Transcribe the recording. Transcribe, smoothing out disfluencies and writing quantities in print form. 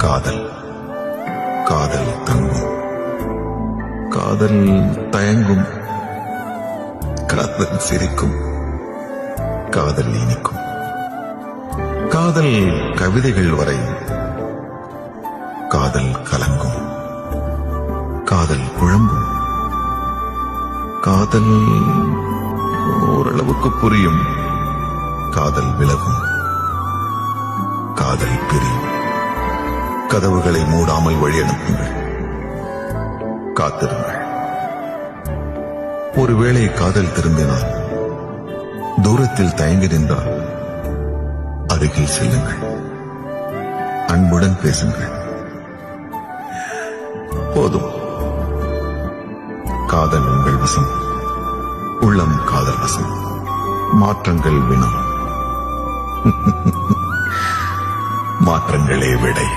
காதல் காதல் தங்கும், காதல் தயங்கும், காதல் சிரிக்கும், காதல் இனிக்கும், காதல் கவிதைகள் வரையும், காதல் கலங்கும், காதல் குழம்பும், காதல் ஓரளவுக்கு புரியும், காதல் விலகும், காதல் பிரியும். கதவுகளை மூடாமல் வழி அனுப்புங்கள், காத்திருங்கள். ஒருவேளை காதல் திரும்பினால், தூரத்தில் தயங்கி நின்றால் அருகில் செல்லுங்கள், அன்புடன் பேசுங்கள். போதும், காதல் உங்கள் வசம், உள்ளம் காதல் வசம், மாற்றங்கள் வினம், மாற்றங்களே விடை.